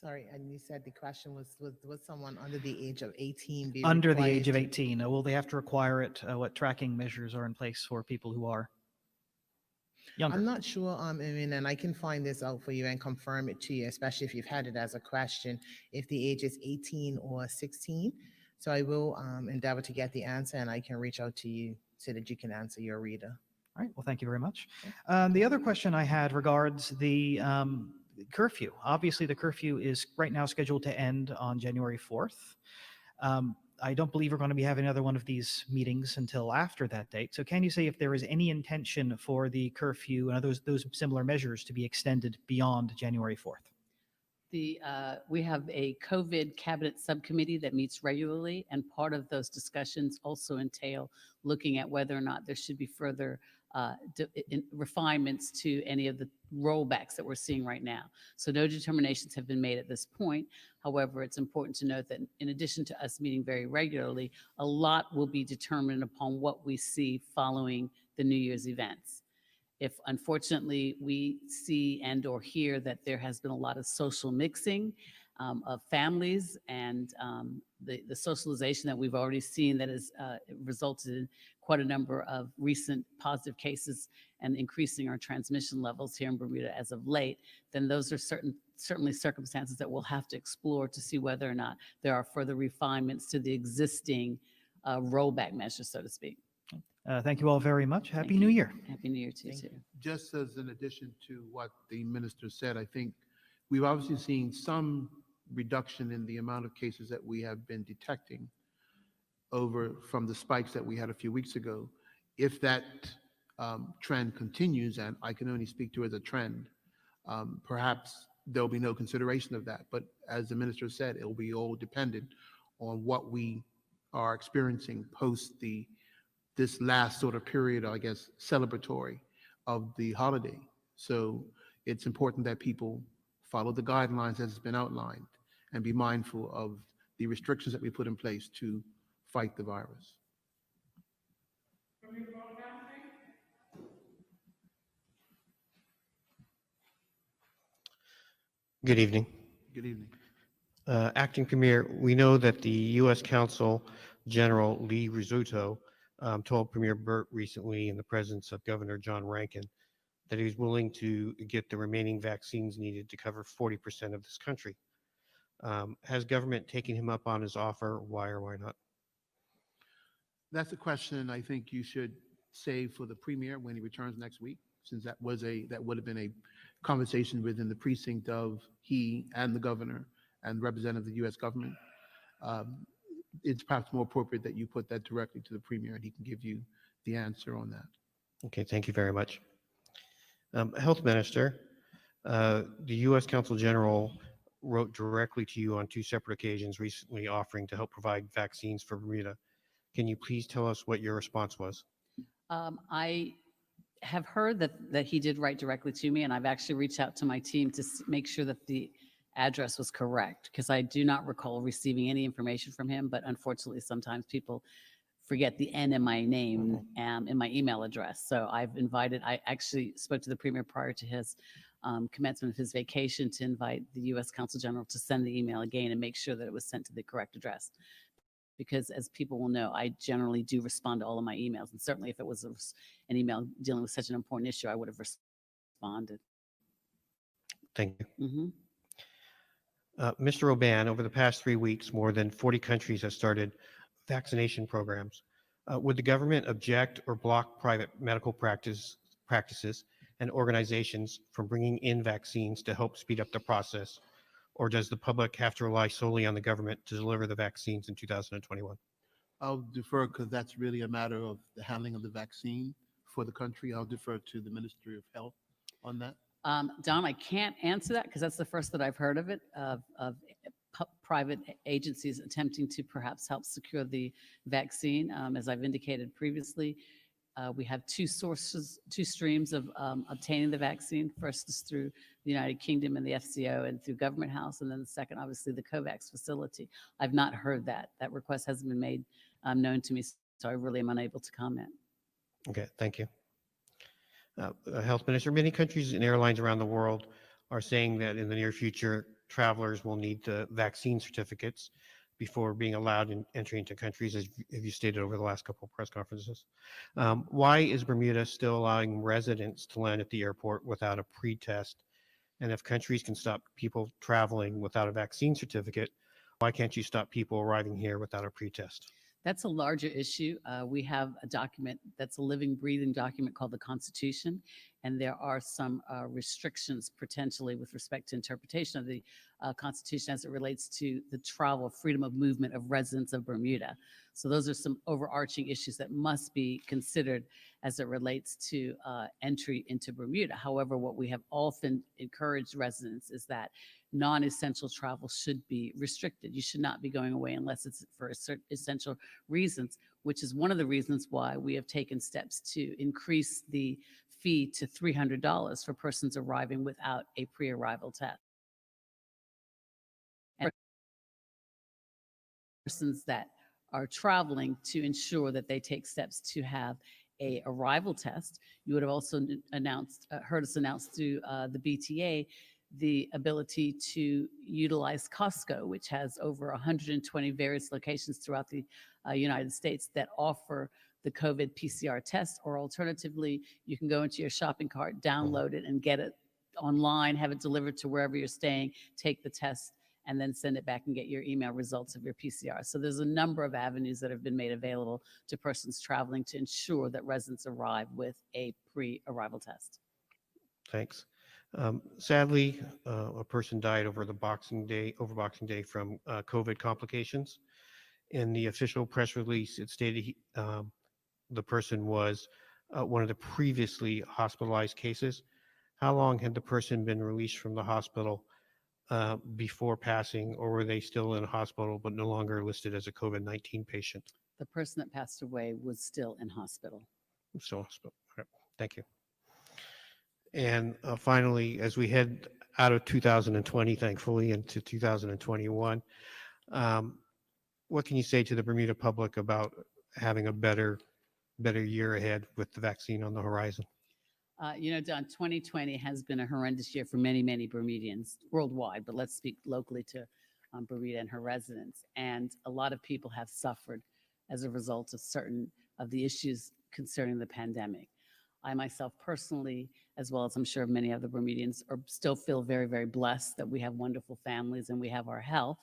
Sorry, and you said the question was someone under the age of 18 be Under the required age of to- 18, will they have to require it? What tracking measures are in place for people who are younger? I'm not sure, I mean, and I can find this out for you and confirm it to you, especially if you've had it as a question, if the age is 18 or 16. So I will endeavor to get the answer, and I can reach out to you so that you can answer your reader. All right. Well, thank you very much. The other question I had regards the curfew. Obviously, the curfew is right now scheduled to end on January 4th. I don't believe we're going to be having another one of these meetings until after that date. So can you say if there is any intention for the curfew and those similar measures to be extended beyond January 4th? We have a COVID cabinet subcommittee that meets regularly, and part of those discussions also entail looking at whether or not there should be further refinements to any of the rollbacks that we're seeing right now. So no determinations have been made at this point. However, it's important to note that in addition to us meeting very regularly, a lot will be determined upon what we see following the New Year's events. If unfortunately we see and or hear that there has been a lot of social mixing of families and the socialization that we've already seen that has resulted in quite a number of recent positive cases and increasing our transmission levels here in Bermuda as of late, then those are certainly circumstances that we'll have to explore to see whether or not there are further refinements to the existing rollback measures, so to speak. Thank you all very much. Happy Thank New you. Year. Happy New Year to you too. Just as an addition to what the minister said, I think we've obviously seen some reduction in the amount of cases that we have been detecting over from the spikes that we had a few weeks ago. If that trend continues, and I can only speak to it as a trend, perhaps there'll be no consideration of that. But as the minister said, it'll be all dependent on what we are experiencing post this last sort of period, I guess, celebratory of the holiday. So it's important that people follow the guidelines as has been outlined and be mindful of the restrictions that we put in place to fight the virus. Good evening. Good evening. Acting Premier, we know that the U.S. Consul General Lee Rizzuto told Premier Burt recently in the presence of Governor John Rankin that he was willing to get the remaining vaccines needed to cover 40% of this country. Has government taken him up on his offer? Why or why not? That's a question I think you should save for the premier when he returns next week, since that would have been a conversation within the precinct of he and the governor and representative of the U.S. government. It's perhaps more appropriate that you put that directly to the premier and he can give you the answer on that. Okay, thank you very much. Health Minister, the U.S. Consul General wrote directly to you on 2 separate occasions recently offering to help provide vaccines for Bermuda. Can you please tell us what your response was? I have heard that he did write directly to me, and I've actually reached out to my team to make sure that the address was correct, because I do not recall receiving any information from him, but unfortunately sometimes people forget the N in my name in my email address. So I actually spoke to the premier prior to his commencement of his vacation to invite the U.S. Consul General to send the email again and make sure that it was sent to the correct address. Because as people will know, I generally do respond to all of my emails. And certainly if it was an email dealing with such an important issue, I would have responded. Thank you. Mhm. Mr. Oban, over the past 3 weeks, more than 40 countries have started vaccination programs. Would the government object or block private medical practices and organizations from bringing in vaccines to help speed up the process? Or does the public have to rely solely on the government to deliver the vaccines in 2021? I'll defer because that's really a matter of the handling of the vaccine for the country. I'll defer to the Ministry of Health on that. Don, I can't answer that because that's the first that I've heard of it, of private agencies attempting to perhaps help secure the vaccine. As I've indicated previously, we have two streams of obtaining the vaccine. First is through the United Kingdom and the FCO and through Government House, and then the second, obviously, the COVAX facility. I've not heard that. That request hasn't been made known to me, so I really am unable to comment. Okay, thank you. Health Minister, many countries and airlines around the world are saying that in the near future, travelers will need the vaccine certificates before being allowed in entry into countries, as you stated over the last couple of press conferences. Why is Bermuda still allowing residents to land at the airport without a pre-test? And if countries can stop people traveling without a vaccine certificate, why can't you stop people arriving here without a pre-test? That's a larger issue. We have a document that's a living, breathing document called the Constitution, and there are some restrictions potentially with respect to interpretation of the Constitution as it relates to the travel, freedom of movement of residents of Bermuda. So those are some overarching issues that must be considered as it relates to entry into Bermuda. However, what we have often encouraged residents is that non-essential travel should be restricted. You should not be going away unless it's for essential reasons, which is one of the reasons why we have taken steps to increase the fee to $300 for persons arriving without a pre-arrival test. And persons that are traveling to ensure that they take steps to have a arrival test. You would have also heard us announce through the BTA the ability to utilize Costco, which has over 120 various locations throughout the United States that offer the COVID PCR test, or alternatively, you can go into your shopping cart, download it, and get it online, have it delivered to wherever you're staying, take the test, and then send it back and get your email results of your PCR. So there's a number of avenues that have been made available to persons traveling to ensure that residents arrive with a pre-arrival test. Thanks. Sadly, a person died over Boxing Day from COVID complications. In the official press release, it stated the person was one of the previously hospitalized cases. How long had the person been released from the hospital before passing, or were they still in a hospital but no longer listed as a COVID-19 patient? The person that passed away was still in hospital. So, thank you. And finally, as we head out of 2020, thankfully, into 2021, what can you say to the Bermuda public about having a better year ahead with the vaccine on the horizon? Don, 2020 has been a horrendous year for many, many Bermudians worldwide, but let's speak locally to Bermuda and her residents. And a lot of people have suffered as a result of certain of the issues concerning the pandemic. I myself personally, as well as I'm sure many other Bermudians, still feel very, very blessed that we have wonderful families and we have our health.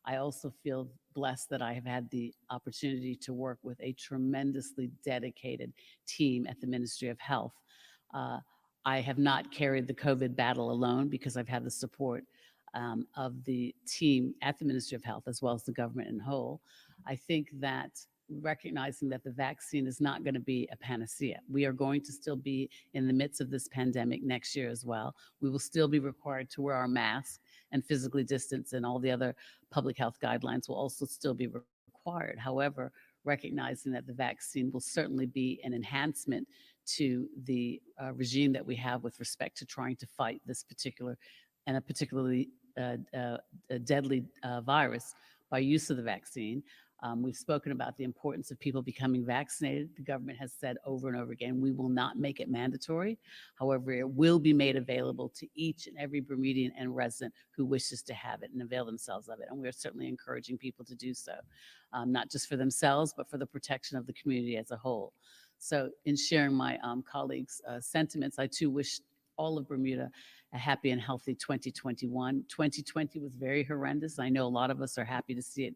I also feel blessed that I have had the opportunity to work with a tremendously dedicated team at the Ministry of Health. I have not carried the COVID battle alone because I've had the support of the team at the Ministry of Health as well as the government in whole. I think that recognizing that the vaccine is not going to be a panacea. We are going to still be in the midst of this pandemic next year as well. We will still be required to wear our masks and physically distance, and all the other public health guidelines will also still be required. However, recognizing that the vaccine will certainly be an enhancement to the regime that we have with respect to trying to fight this particular and a particularly deadly virus by use of the vaccine. We've spoken about the importance of people becoming vaccinated. The government has said over and over again, we will not make it mandatory. However, it will be made available to each and every Bermudian and resident who wishes to have it and avail themselves of it. And we're certainly encouraging people to do so, not just for themselves, but for the protection of the community as a whole. So in sharing my colleagues' sentiments, I too wish all of Bermuda a happy and healthy 2021. 2020 was very horrendous. I know a lot of us are happy to see it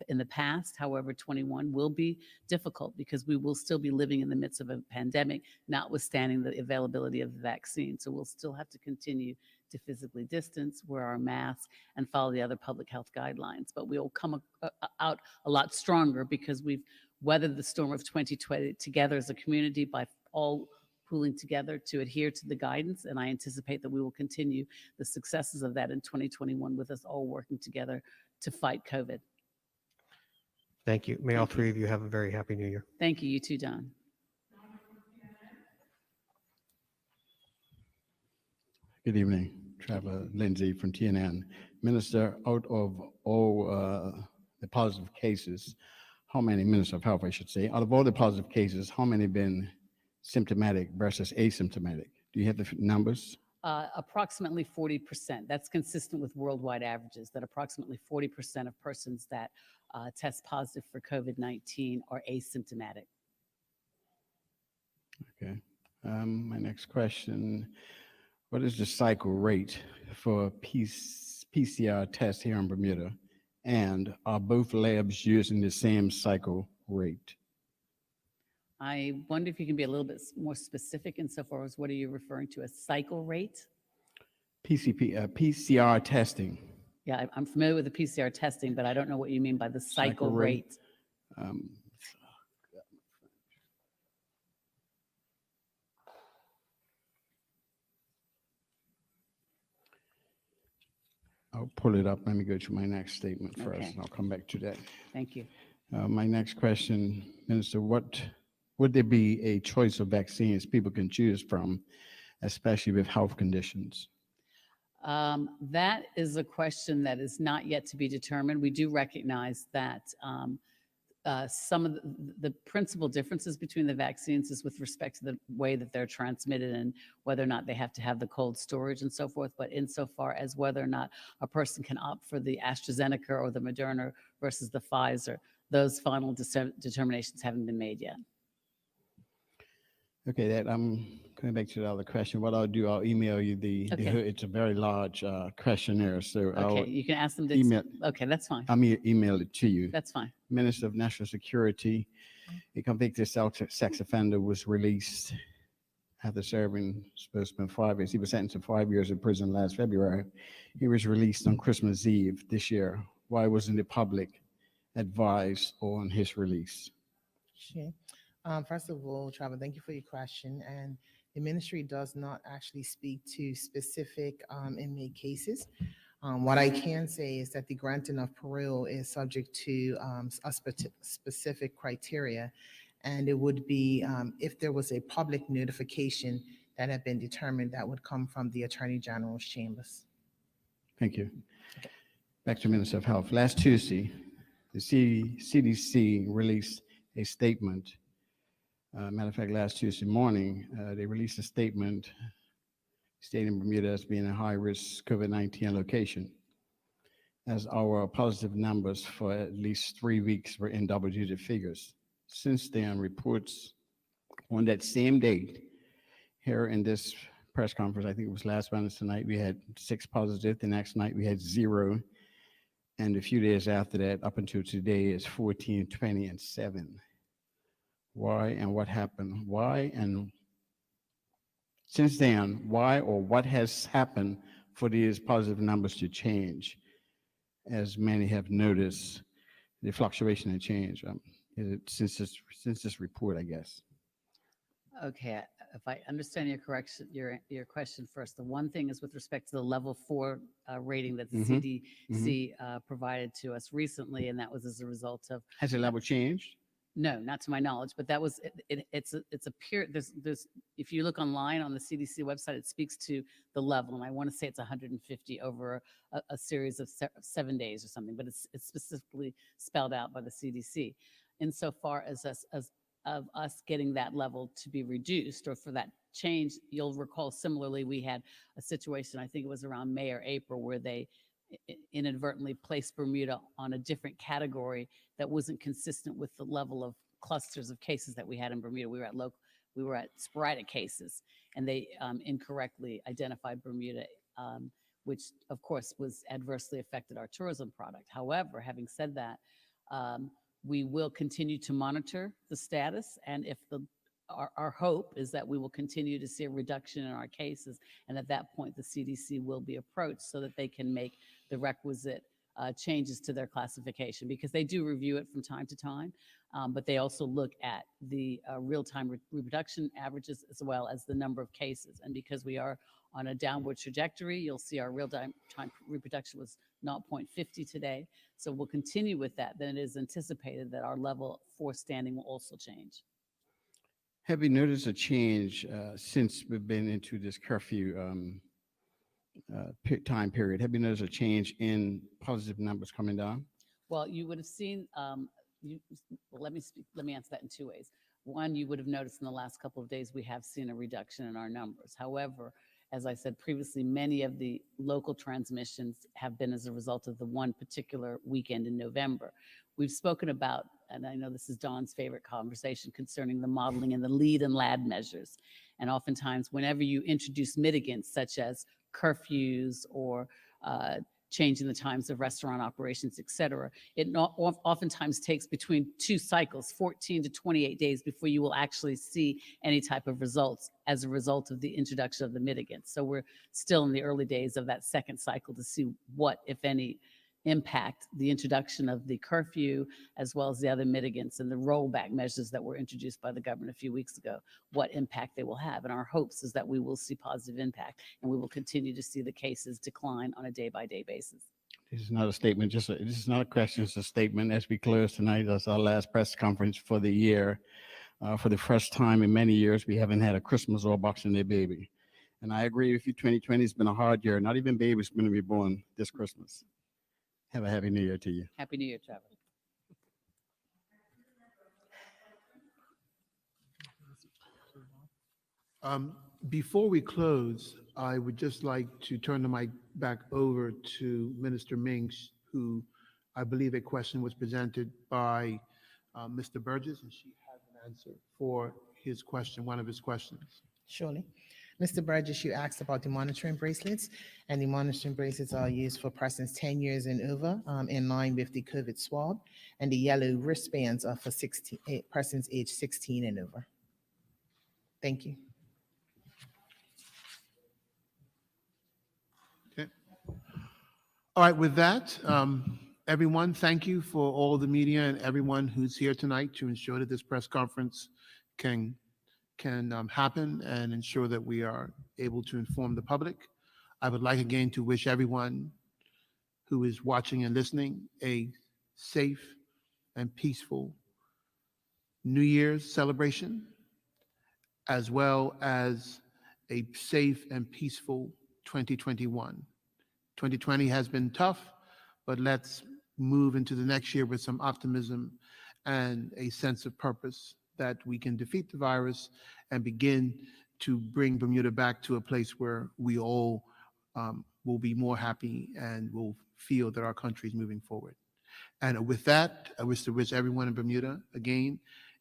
in the past. However, 21 will be difficult because we will still be living in the midst of a pandemic, notwithstanding the availability of the vaccine. So we'll still have to continue to physically distance, wear our masks, and follow the other public health guidelines. But we'll come out a lot stronger because we've weathered the storm of 2020 together as a community by all pooling together to adhere to the guidance. And I anticipate that we will continue the successes of that in 2021 with us all working together to fight COVID. Thank you. May all three of you have a very happy new year. Thank you. You too, Don. Good evening, Trevor Lindsay from TNN. Minister, out of all the positive cases, how many, Minister of Health, I should say, out of all the positive cases, how many been symptomatic versus asymptomatic? Do you have the numbers? Approximately 40%. That's consistent with worldwide averages, that approximately 40% of persons that test positive for COVID-19 are asymptomatic. Okay. My next question, what is the cycle rate for PCR tests here in Bermuda? And are both labs using the same cycle rate? I wonder if you can be a little bit more specific insofar as what are you referring to, a cycle rate? PCR testing. Yeah, I'm familiar with the PCR testing, but I don't know what you mean by the cycle rate. I'll pull it up. Let me go to my next statement first, Okay. and I'll come back to that. Thank you. My next question, Minister, what would there be a choice of vaccines people can choose from, especially with health conditions? That is a question that is not yet to be determined. We do recognize that some of the principal differences between the vaccines is with respect to the way that they're transmitted and whether or not they have to have the cold storage and so forth. But insofar as whether or not a person can opt for the AstraZeneca or the Moderna versus the Pfizer, those final determinations haven't been made yet. Okay, that I'm going back to the other question. What I'll do, I'll email you it's a very large questionnaire, so Okay, you can ask them to email. Okay, that's fine. I'll email it to you. That's fine. Minister of National Security, a convicted sex offender was released after serving supposed to be 5 years. He was sentenced to 5 years in prison last February. He was released on Christmas Eve this year. Why wasn't the public advised on his release? Sure. First of all, Trevor, thank you for your question. And the ministry does not actually speak to specific inmate cases. What I can say is that the granting of parole is subject to a specific criteria. And it would be if there was a public notification that had been determined, that would come from the Attorney General's chambers. Thank you. Back to Minister of Health. Last Tuesday, the CDC released a statement. Matter of fact, last Tuesday morning, they released a statement stating Bermuda as being a high-risk COVID-19 location, as our positive numbers for at least 3 weeks were in double-digit figures. Since then, reports on that same date, here in this press conference, I think it was last Wednesday night, we had 6 positive. The next night, we had 0. And a few days after that, up until today, is 14, 20, and 7. Why and what happened? Why and since then, why or what has happened for these positive numbers to change? As many have noticed, the fluctuation and change since this report, I guess. Okay, if I understand your question first, the one thing is with respect to the level 4 rating that the CDC provided to us recently, and that was as a result of. Has the level changed? No, not to my knowledge, but that was, it's a period, there's, if you look online on the CDC website, it speaks to the level, and I want to say it's 150 over a series of 7 days or something, but it's specifically spelled out by the CDC. Insofar as of us getting that level to be reduced, or for that change, you'll recall similarly, we had a situation, I think it was around May or April, where they inadvertently placed Bermuda on a different category that wasn't consistent with the level of clusters of cases that we had in Bermuda. We were at sporadic cases, and they incorrectly identified Bermuda, which of course was adversely affected our tourism product. However, having said that, we will continue to monitor the status, and if our hope is that we will continue to see a reduction in our cases, and at that point the CDC will be approached so that they can make the requisite changes to their classification, because they do review it from time to time, but they also look at the real-time reproduction averages as well as the number of cases. And because we are on a downward trajectory, you'll see our real-time reproduction was 0.50 today. So we'll continue with that. Then it is anticipated that our level 4 standing will also change. Have you noticed a change since we've been into this curfew time period? Have you noticed a change in positive numbers coming down? Well, you would have seen, let me answer that in 2 ways. One, you would have noticed in the last couple of days, we have seen a reduction in our numbers. However, as I said previously, many of the local transmissions have been as a result of the one particular weekend in November. We've spoken about, and I know this is Dawn's favorite conversation, concerning the modeling and the lead and lag measures. And oftentimes, whenever you introduce mitigants such as curfews or changing the times of restaurant operations, et cetera, it oftentimes takes between 2 cycles, 14 to 28 days, before you will actually see any type of results as a result of the introduction of the mitigants. So we're still in the early days of that second cycle to see what, if any, impact the introduction of the curfew, as well as the other mitigants and the rollback measures that were introduced by the government a few weeks ago, what impact they will have. And our hopes is that we will see positive impact, and we will continue to see the cases decline on a day-by-day basis. This is not a statement, this is not a question, it's a statement. As we close tonight, that's our last press conference for the year. For the first time in many years, we haven't had a Christmas or Boxing Day baby. And I agree with you, 2020 has been a hard year. Not even babies going to be born this Christmas. Have a happy New Year to you. Happy New Year, Trevor. Before we close, I would just like to turn the mic back over to Minister Minks, who I believe a question was presented by Mr. Burgess, and she has an answer for his question, one of his questions. Surely. Mr. Burgess, you asked about the monitoring bracelets, and the monitoring bracelets are used for persons 10 years and over, in line with the COVID swab, and the yellow wristbands are for persons age 16 and over. Thank you. Okay. All right, with that, everyone, thank you for all the media and everyone who's here tonight to ensure that this press conference can happen and ensure that we are able to inform the public. I would like again to wish everyone who is watching and listening a safe and peaceful New Year's celebration, as well as a safe and peaceful 2021. 2020 has been tough, but let's move into the next year with some optimism and a sense of purpose that we can defeat the virus and begin to bring Bermuda back to a place where we all will be more happy and will feel that our country is moving forward. And with that, I wish to wish everyone in Bermuda, again,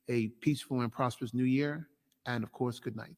a peaceful and prosperous new year, and of course, good night.